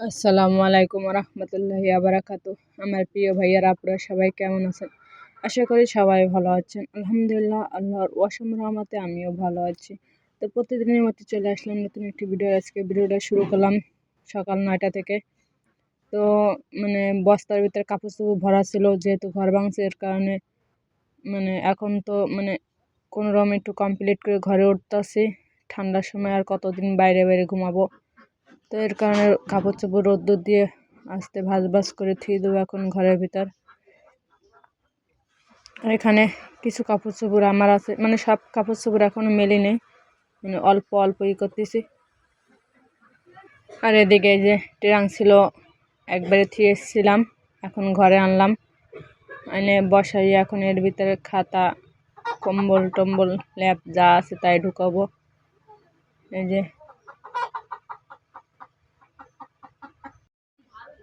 আসসালামু আলাইকুম রহমতুল্লাহি আবরাকাতু। আমার প্রিয় ভাইয়ারা, আপনারা সবাই কেমন আছেন? আশা করি সবাই ভালো আছেন। আলহামদুলিল্লাহ, আল্লাহর অসীম রহমতে আমিও ভালো আছি। তো প্রতিদিনের মতো চলে আসলাম নতুন একটি ভিডিও। আজকে ভিডিওটা শুরু করলাম সকাল 9টা থেকে। তো বস্তার ভিতরে কাপড় চোপড় ভরা ছিল, যেহেতু ঘর ভাঙছে এর কারণে এখন তো কোনো রকম একটু কমপ্লিট করে ঘরে উঠতেছি। ঠান্ডার সময় আর কতদিন বাইরে বাইরে ঘুমাবো। তো এর কারণে কাপড় চোপড় রোদ্দুর দিয়ে আস্তে ভাজ করে থুয়ে দেবো এখন ঘরের ভিতর। এখানে কিছু কাপড় চোপড় আমার আছে, সব কাপড় চোপড় এখনো মেলি নেই, অল্প অল্প করতেছি। আর এদিকে যে ট্রাং ছিল একবারে থুয়ে এসেছিলাম, এখন ঘরে আনলাম, এনে বসাই। এখন এর ভিতরে খাতা, কম্বল টম্বল, ল্যাপ যা আছে তাই ঢুকাবো। এই যে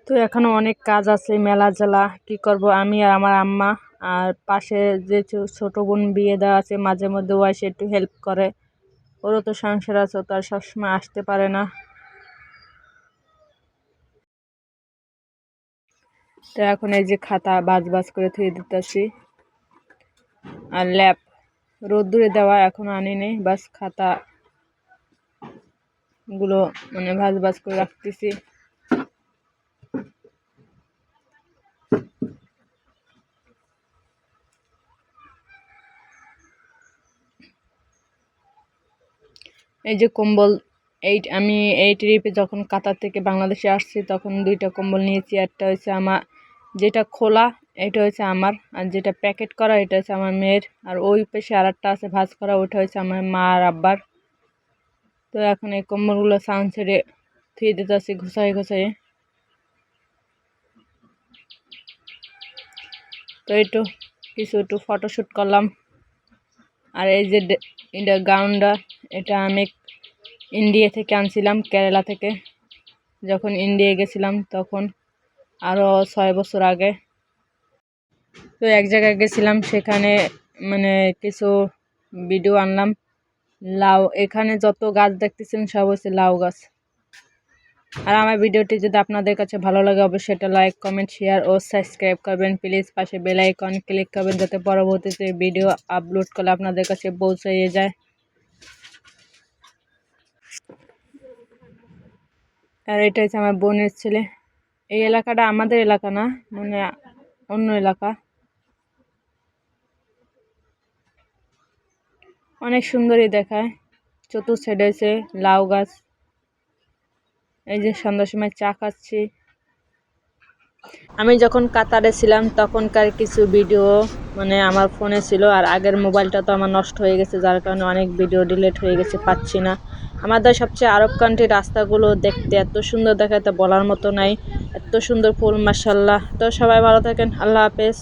তো এখনো অনেক কাজ আছে, মেলা জেলা কি করব আমি আর আমার আম্মা। আর পাশে যে ছোট বোন বিয়ে দেওয়া আছে, মাঝে মধ্যে ও এসে একটু হেল্প করে। ওরও তো সংসার আছে, তো আর সবসময় আসতে পারে না। তো এখন এই যে খাতা বাজ করে থুয়ে দিতেছি। আর ল্যাপ রোদ্দুরে দেওয়া এখনো আনি নেই, বাস খাতা গুলো ভাজ করে রাখতেছি। এই যে কম্বল, আমি এই ট্রিপে যখন কাতার থেকে বাংলাদেশে আসছি তখন 2টা কম্বল নিয়েছি। একটা হচ্ছে আমার, যেটা খোলা এটা হচ্ছে আমার, আর যেটা প্যাকেট করা এটা হচ্ছে আমার মেয়ের। আর ওই পাশে আর একটা আছে ভাঁজ করা, ওটা হচ্ছে আমার মা আর আব্বার। তো এখন এই কম্বলগুলো সাউন্ড ছেড়ে থুয়ে দিতেছি ঘুষাই। তো একটু ফটোশ্যুট করলাম। আর এই যে এটা গাউনটা, এটা আমি ইন্ডিয়া থেকে আনছিলাম, কেরালা থেকে। যখন ইন্ডিয়া গেছিলাম তখন আরও 6 বছর আগে। তো এক জায়গায় গেছিলাম, সেখানে কিছু ভিডিও আনলাম। লাউ, এখানে যত গাছ দেখতেছেন সব হচ্ছে লাউ গাছ। আর আমার ভিডিওটি যদি আপনাদের কাছে ভালো লাগে অবশ্যই এটা লাইক, কমেন্ট, শেয়ার ও সাবস্ক্রাইব করবেন প্লিজ। পাশে বেল আইকন ক্লিক করবেন যাতে পরবর্তীতে ভিডিও আপলোড করলে আপনাদের কাছে পৌঁছে যায়। আর এটা হচ্ছে আমার বোনের ছেলে। এই এলাকাটা আমাদের এলাকা না, অন্য এলাকা। অনেক সুন্দরই দেখায়। চতুর সাইডে আছে লাউ গাছ। এই যে সন্ধ্যার সময় চা খাচ্ছি। আমি যখন কাতারে ছিলাম তখনকার কিছু ভিডিও আমার ফোনে ছিল। আর আগের মোবাইলটা তো আমার নষ্ট হয়ে গেছে, যার কারণে অনেক ভিডিও ডিলিট হয়ে গেছে, পাচ্ছি না। আমাদের সবচেয়ে আরব কান্ট্রির রাস্তাগুলো দেখতে এত সুন্দর দেখায় তা বলার মতো নাই। এত সুন্দর ফুল, মাশাআল্লাহ। তো সবাই ভালো থাকেন, আল্লাহ হাফেজ।